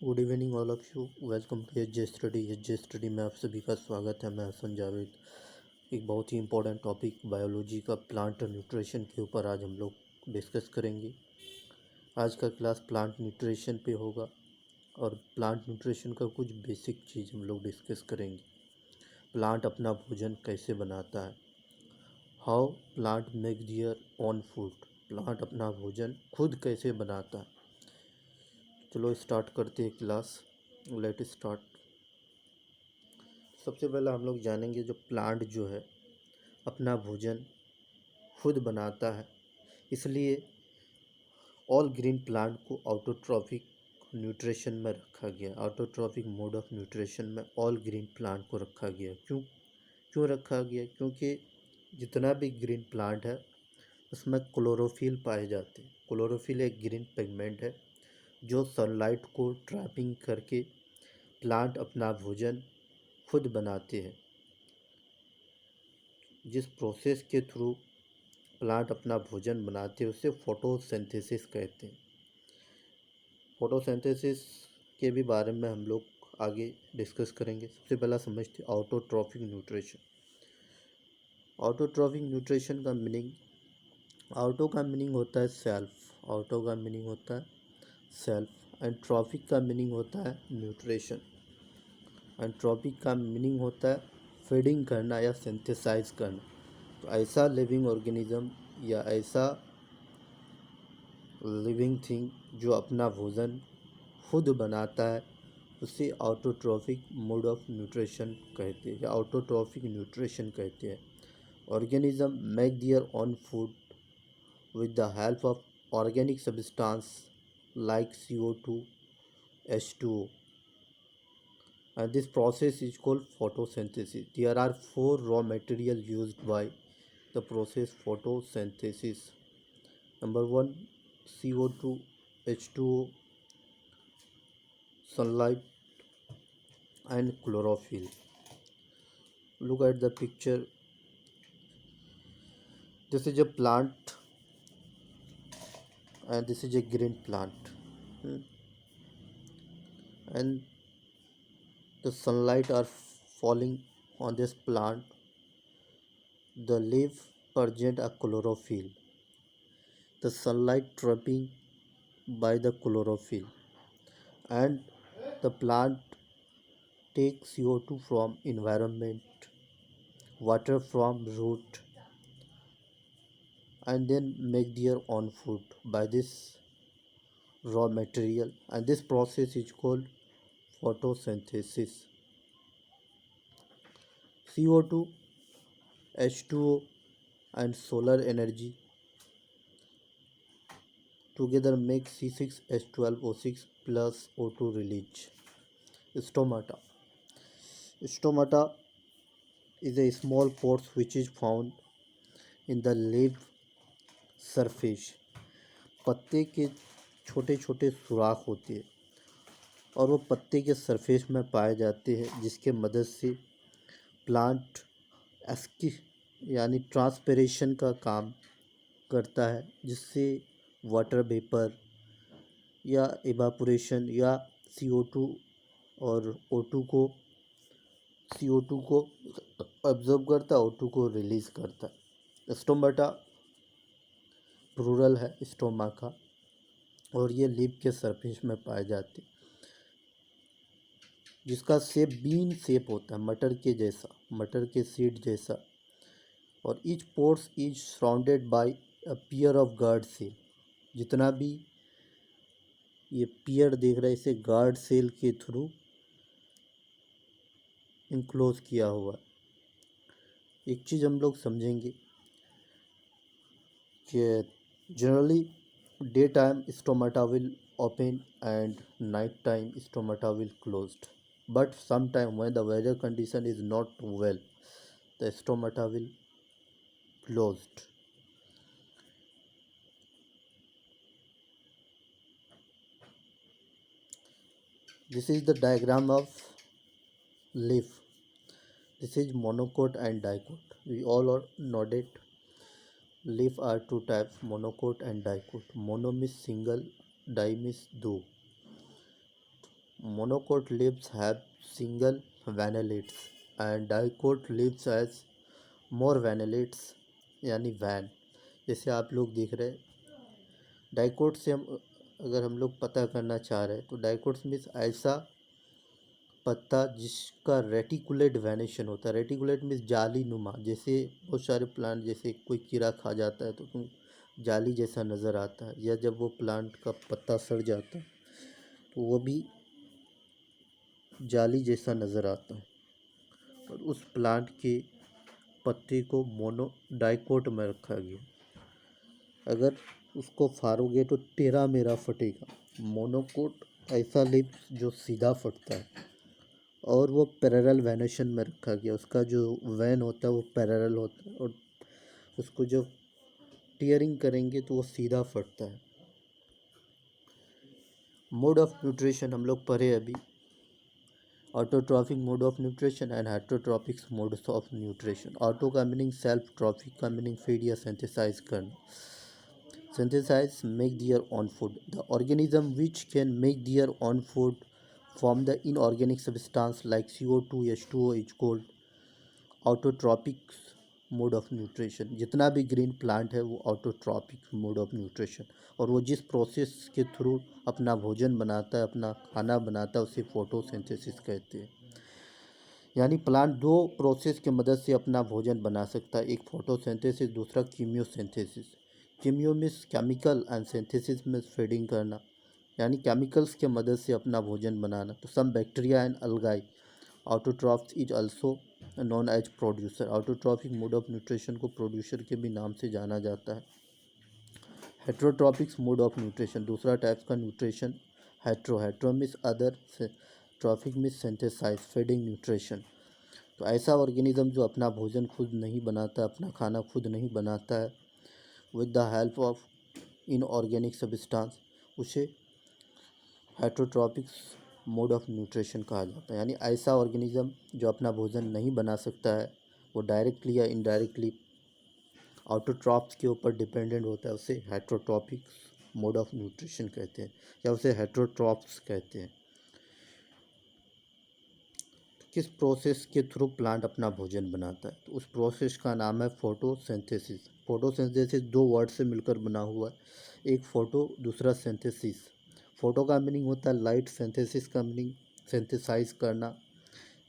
Good evening all of you. Welcome to H J study में आप सभी का स्वागत है। मैं हसन जावेद। एक बहुत ही इम्पोर्टेंट टॉपिक बायोलॉजी का प्लांट न्यूट्रिशन के ऊपर आज हम लोग डिस्कस करेंगे। आज का क्लास प्लांट न्यूट्रिशन पे होगा और प्लांट न्यूट्रिशन का कुछ बेसिक चीज़ हम लोग डिस्कस करेंगे। प्लांट अपना भोजन कैसे बनाता है, how plant make their own food, plant अपना भोजन खुद कैसे बनाता है। चलो स्टार्ट करते हैं क्लास। Let start. सबसे पहले हम लोग जानेंगे जो प्लांट जो है अपना भोजन खुद बनाता है, इसलिए ऑल ग्रीन प्लांट को ऑटोट्रॉफिक न्यूट्रिशन में रखा गया। ऑटोट्रॉफिक मोड ऑफ न्यूट्रिशन में ऑल ग्रीन प्लांट को रखा गया। क्यों क्यों रखा गया? क्योंकि जितना भी ग्रीन प्लांट है उसमें क्लोरोफिल पाए जाते हैं। क्लोरोफिल एक ग्रीन पिगमेंट है जो सनलाइट को ट्रैपिंग करके प्लांट अपना भोजन खुद बनाते हैं। जिस प्रोसेस के थ्रू प्लांट अपना भोजन बनाते हैं उसे फोटोसिंथेसिस कहते हैं। फोटोसिंथेसिस के भी बारे में हम लोग आगे डिस्कस करेंगे। सबसे पहला समझते हैं ऑटोट्रॉफिक न्यूट्रिशन। ऑटोट्रॉफिक न्यूट्रिशन का मीनिंग, ऑटो का मीनिंग होता है सेल्फ, ऑटो का मीनिंग होता है सेल्फ, एंड ट्रॉफिक का मीनिंग होता है न्यूट्रिशन, एंड ट्रॉपिक का मीनिंग होता है फीडिंग करना या सिंथेसाइज करना। तो ऐसा लिविंग ऑर्गेनिज्म या ऐसा लिविंग थिंग जो अपना भोजन खुद बनाता है उसे ऑटोट्रॉफिक मोड ऑफ न्यूट्रिशन कहते हैं या ऑटोट्रॉफिक न्यूट्रिशन कहते हैं। Organism make their own food with the help of organic substance like CO2, H2O, and this process is called photosynthesis. There are four raw materials used by the process photosynthesis. Number one, CO2, H2O, sunlight, and chlorophyll. Look at the picture. This is a plant and this is a green plant. And the sunlight are falling on this plant. The leaf present a chlorophyll. The sunlight trapping by the chlorophyll, and the plant takes CO2 from environment, water from root, and then make their own food by this raw material, and this process is called photosynthesis. CO2, H2O, and solar energy together make C6H12O6 plus O2 release. Stomata. Stomata is a small pore which is found in the leaf surface. पत्ते के छोटे छोटे सुराख होते हैं और वो पत्ते के सरफेस में पाए जाते हैं, जिसके मदद से प्लांट एस्की यानी ट्रांसपिरेशन का काम करता है, जिससे वाटर वेपर या इवापोरेशन या CO2 और O2 को CO2 को ऑब्जर्व करता है, O2 को रिलीज़ करता है। स्टोमाटा प्लूरल है स्टोमा का, और ये लीफ के सरफेस में पाए जाते हैं, जिसका शेप बीन शेप होता है, मटर के जैसा, मटर के सीड जैसा। और each pores is surrounded by a pair of guard cell. जितना भी ये पेयर देख रहे हैं इसे गार्ड सेल के थ्रू इनक्लोज किया हुआ है। एक चीज़ हम लोग समझेंगे कि generally day time stomata will open and night time stomata will closed, but sometime when the weather condition is not well the stomata will closed. This is the diagram of leaf. This is monocot and dicot. We all are nodded. Leaf are two types, monocot and dicot. Mono means single, di means दो. Monocot leaves have single vanillets and dicot leaves has more vanillets यानी van. जैसे आप लोग देख रहे हैं dicot से हम अगर हम लोग पता करना चाह रहे हैं तो डाइकोट मीन्स ऐसा पत्ता जिसका रेटिकुलेट वेनेशन होता है। रेटिकुलेट मीन्स जाली नुमा, जैसे बहुत सारे प्लांट जैसे कोई कीड़ा खा जाता है तो जाली जैसा नज़र आता है, या जब वो प्लांट का पत्ता सड़ जाता है तो वो भी जाली जैसा नज़र आता है। और उस प्लांट के पत्ते को मोनोडाइकोट में रखा गया। अगर उसको फाड़ोगे तो टेरा मेरा फटेगा। मोनोकोट ऐसा लीफ जो सीधा फटता है और वो पैरेलल वेनेशन में रखा गया। उसका जो वैन होता है वो पैरेलल होता है और उसको जब टीयरिंग करेंगे तो वो सीधा फटता है। मोड ऑफ न्यूट्रिशन हम लोग पढ़े अभी, autotrophic mode of nutrition and heterotrophic modes of nutrition. Auto का मीनिंग सेल्फ, ट्रॉफिक का मीनिंग फीड या सिंथेसाइज करना। Synthesize make their own food. The organism which can make their own food from the inorganic substance like CO2, H2O is called autotrophic mode of nutrition. जितना भी green plant है वो autotrophic mode of nutrition, और वो जिस process के through अपना भोजन बनाता है, अपना खाना बनाता है, उसे फोटोसिंथेसिस कहते हैं। यानी प्लांट दो प्रोसेस की मदद से अपना भोजन बना सकता है, एक फोटोसिंथेसिस, दूसरा chemosynthesis. Chemo means chemical and synthesis means feeding करना, यानी केमिकल्स के मदद से अपना भोजन बनाना। तो some bacteria and algae autotrophs is also known as producer. Autotrophic mode of nutrition को प्रोड्यूसर के भी नाम से जाना जाता है। हेट्रोट्रॉपिक्स मोड ऑफ न्यूट्रिशन, दूसरा टाइप का nutrition hetero means other, trophic means synthesize feeding nutrition. तो ऐसा ऑर्गेनिज्म जो अपना भोजन खुद नहीं बनाता, अपना खाना खुद नहीं बनाता है with the help of inorganic substance, उसे हेटरोट्रॉपिक्स मोड ऑफ न्यूट्रिशन कहा जाता है। यानी ऐसा ऑर्गेनिज्म जो अपना भोजन नहीं बना सकता है, वो डायरेक्टली या इनडायरेक्टली ऑटोट्रॉप्स के ऊपर डिपेंडेंट होता है, उसे हेटरोट्रॉपिक्स मोड ऑफ न्यूट्रिशन कहते हैं या उसे हेटरोट्रॉप्स कहते हैं। किस प्रोसेस के थ्रू प्लांट अपना भोजन बनाता है, तो उस प्रोसेस का नाम है फोटोसिंथेसिस। फोटोसिंथेसिस दो वर्ड से मिलकर बना हुआ है, एक फोटो, दूसरा सिंथेसिस। फोटो का मीनिंग होता है लाइट, सिंथेसिस का मीनिंग सिंथेसाइज करना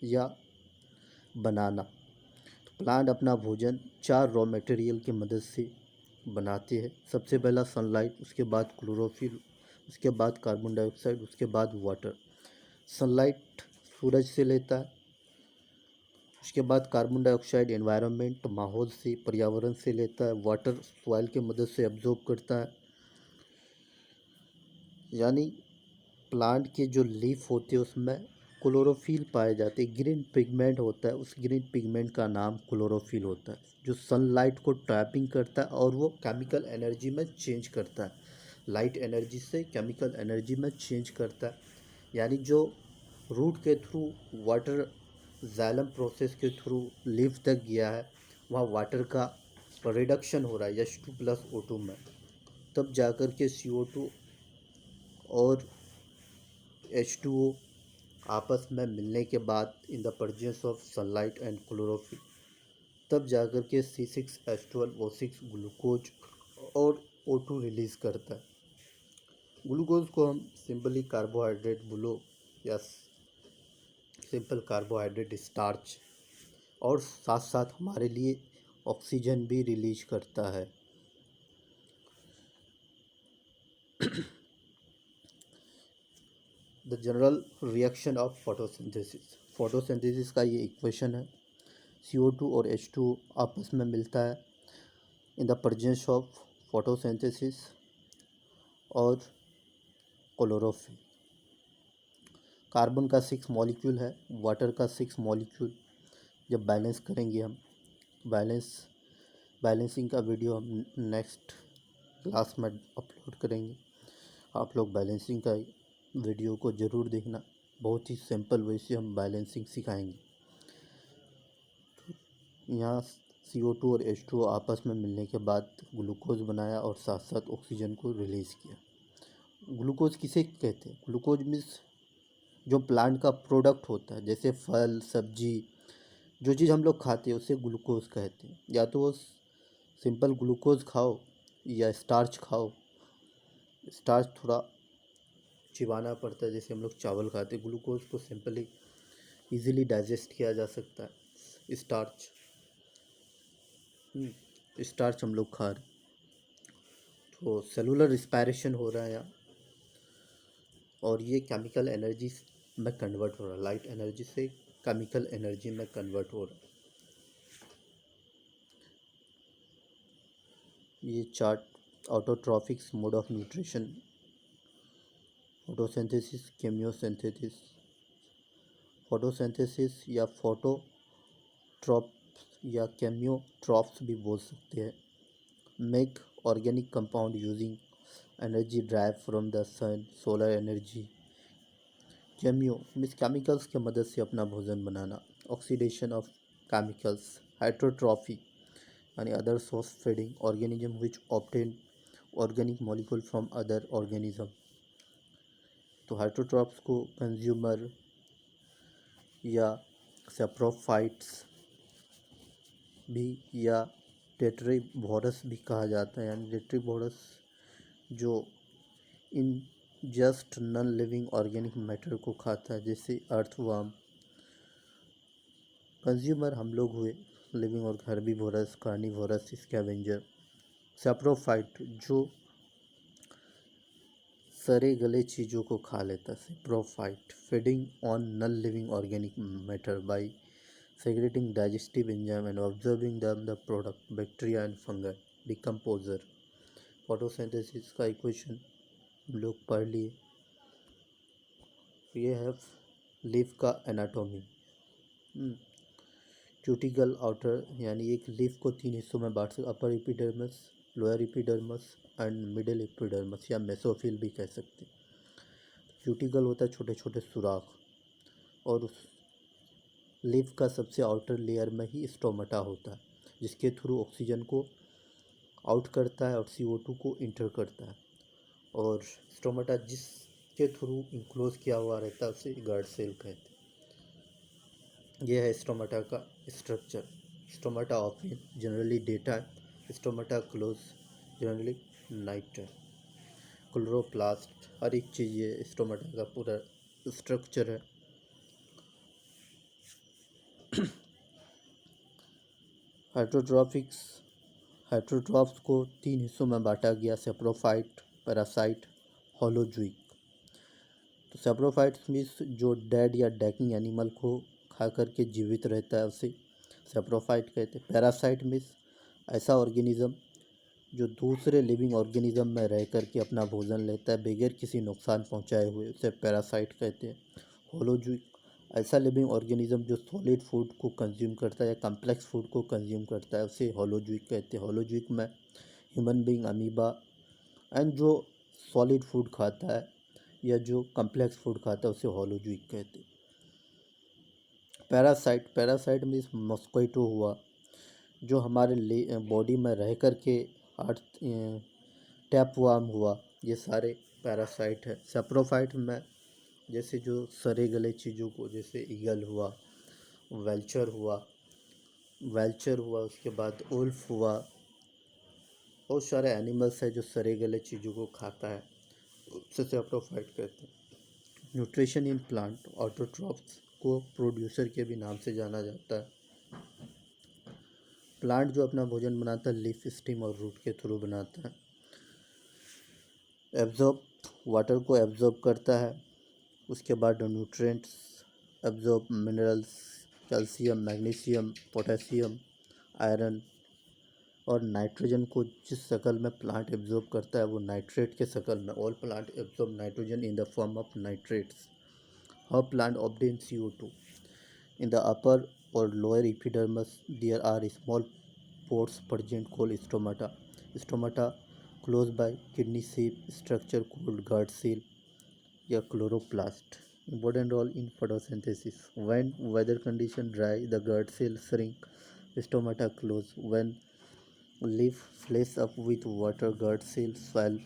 या बनाना। तो प्लांट अपना भोजन चार रॉ मटेरियल की मदद से बनाते हैं। सबसे पहला सनलाइट, उसके बाद क्लोरोफिल, उसके बाद कार्बन डाइऑक्साइड, उसके बाद वाटर। सनलाइट सूरज से लेता है, उसके बाद कार्बन डाइऑक्साइड एनवायरनमेंट माहौल से, पर्यावरण से लेता है, वाटर सॉइल की मदद से एब्जॉर्ब करता है। यानी प्लांट के जो लीफ होते हैं उसमें क्लोरोफिल पाए जाते हैं, ग्रीन पिगमेंट होता है, उस ग्रीन पिगमेंट का नाम क्लोरोफिल होता है, जो सनलाइट को ट्रैपिंग करता है और वो केमिकल एनर्जी में चेंज करता है, लाइट एनर्जी से केमिकल एनर्जी में चेंज करता है। यानी जो रूट के थ्रू वाटर जाइलम प्रोसेस के थ्रू लीफ तक गया है, वहाँ वाटर का रिडक्शन हो रहा है H2+O2 में, तब जाकर के CO2 और H2O आपस में मिलने के बाद in the presence of sunlight and chlorophyll, तब जाकर के C6H12O6 ग्लूकोज और O2 रिलीज़ करता है। ग्लूकोज को हम सिंपली कार्बोहाइड्रेट बोलो या सिंपल कार्बोहाइड्रेट स्टार्च, और साथ साथ हमारे लिए ऑक्सीजन भी रिलीज करता है। The general reaction of photosynthesis, photosynthesis का ये इक्वेशन है, CO2 और H2O आपस में मिलता है in the presence of photosynthesis और क्लोरोफिल। कार्बन का 6 मॉलिक्यूल है, वाटर का 6 मॉलिक्यूल। जब बैलेंस करेंगे हम, बैलेंसिंग का वीडियो हम नेक्स्ट क्लास में अपलोड करेंगे, आप लोग बैलेंसिंग का वीडियो को ज़रूर देखना, बहुत ही सिंपल वे से हम बैलेंसिंग सिखाएंगे। यहाँ CO2 और H2O आपस में मिलने के बाद ग्लूकोज बनाया और साथ साथ ऑक्सीजन को रिलीज़ किया। ग्लूकोज किसे कहते हैं? ग्लूकोज मीन्स जो प्लांट का प्रोडक्ट होता है, जैसे फल सब्जी, जो चीज़ हम लोग खाते हैं उसे ग्लूकोज कहते हैं। या तो वो सिंपल ग्लूकोज खाओ या स्टार्च खाओ। स्टार्च थोड़ा चिबाना पड़ता है, जैसे हम लोग चावल खाते हैं। ग्लूकोज को सिंपली इजीली डाइजेस्ट किया जा सकता है। स्टार्च स्टार्च हम लोग खा रहे, तो सेलुलर रिस्पायरेशन हो रहा है यहाँ, और ये केमिकल एनर्जी में कन्वर्ट हो रहा है। लाइट एनर्जी से केमिकल एनर्जी में कन्वर्ट हो रहा है। ये chart autotrophic mode of nutrition, photosynthesis, chemosynthesis. Photosynthesis या फोटोट्रॉप्स या केमियोट्रॉप्स भी बोल सकते हैं। Make organic compound using energy drive from the sun, solar energy. Chemo means chemicals की मदद से अपना भोजन बनाना। Oxidation of chemicals. हाइड्रोट्रॉफी यानी other source feeding organism which obtain organic molecule from other organism. तो हाइड्रोट्रॉप्स को कंज्यूमर या सेप्रोफाइट्स भी या टेट्रीबोरस भी कहा जाता है। यानी टेट्रीबोरस जो in just non living organic matter को खाता है, जैसे अर्थवर्म। कंज्यूमर हम लोग हुए, लिविंग और हर्बीवोरस, कार्निवोरस, स्कैवेंजर। सेप्रोफाइट जो सरे गले चीज़ों को खा लेता है। Saprophyte feeding on non living organic matter by secreting digestive enzyme and observing the product bacteria and fungus. Decomposer. Photosynthesis का इक्वेशन हम लोग पढ़ लिए। ये है लीफ का एनाटॉमी। क्यूटिकल आउटर यानी एक लीफ को 3 हिस्सों में बांट सकते, upper epidermis, lower epidermis and middle epidermis, या मेसोफिल भी कह सकते हैं। क्यूटिकल होता है छोटे छोटे सुराख, और उस लीफ का सबसे आउटर लेयर में ही स्टोमाटा होता है, जिसके थ्रू ऑक्सीजन को आउट करता है और CO2 को इंटर करता है। और स्टोमाटा जिसके थ्रू इंक्लोज किया हुआ रहता है उसे गार्ड सेल कहते हैं। यह है स्टोमाटा का structure. Stomata open generally day time, stomata close generally night time. Chloroplast, हर एक चीज़ ये स्टोमाटा का पूरा स्ट्रक्चर है। हाइड्रोट्रॉफिक्स, हाइड्रोट्रॉफ्स को 3 हिस्सों में बांटा गया, सेप्रोफाइट, पैरासाइट, होलोजोइक। तो सेप्रोफाइट्स मीन्स जो डेड या डैकिंग एनिमल को खा करके जीवित रहता है उसे सेप्रोफाइट कहते हैं। पैरासाइट मीन्स ऐसा ऑर्गेनिज्म जो दूसरे लिविंग ऑर्गेनिज्म में रह करके अपना भोजन लेता है बगैर किसी नुकसान पहुंचाए हुए, उसे पैरासाइट कहते हैं। होलोजोइक ऐसा लिविंग ऑर्गेनिज्म जो सॉलिड फूड को कंज्यूम करता है या कम्प्लेक्स फूड को कंज्यूम करता है, उसे होलोजोइक कहते हैं। होलोजोइक में ह्यूमन बीइंग, अमीबा एंड जो सॉलिड फूड खाता है या जो कम्प्लेक्स फूड खाता है उसे होलोजोइक कहते हैं। पैरासाइट, पैरासाइट मीन्स मॉस्क्विटो हुआ, जो हमारे बॉडी में रह कर के हार्ट, टैपवार्म हुआ, ये सारे पैरासाइट है। सेप्रोफाइट में जैसे जो सरे गले चीज़ों को, जैसे ईगल हुआ, वेल्चर हुआ, उसके बाद उल्फ हुआ, बहुत सारे एनिमल्स है जो सरे गले चीज़ों को खाता है, उससे सेप्रोफाइट कहते हैं। न्यूट्रिशन इन प्लांट, ऑटोट्रॉफ्स को प्रोड्यूसर के भी नाम से जाना जाता है। प्लांट जो अपना भोजन बनाता है लीफ, स्टीम और रूट के थ्रू बनाता है। एब्जॉर्ब, वाटर को एब्जॉर्ब करता है, उसके बाद nutrients absorb, minerals, calcium, magnesium, potassium, iron और नाइट्रोजन को जिस शक्ल में प्लांट एब्जॉर्ब करता है वो नाइट्रेट के शक्ल में। All plant absorb nitrogen in the form of nitrates. How plant obtain CO2? In the upper or lower epidermis, there are small pores present called stomata. Stomata closed by kidney shape structure called guard cell या chloroplast. Important role in photosynthesis. When weather condition dry, the guard cell shrink, stomata close. When leaf fills up with water, guard cell swell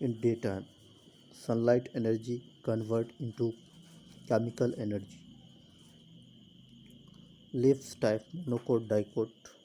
in daytime. Sunlight energy convert into chemical energy. Leaves type monocot dicot.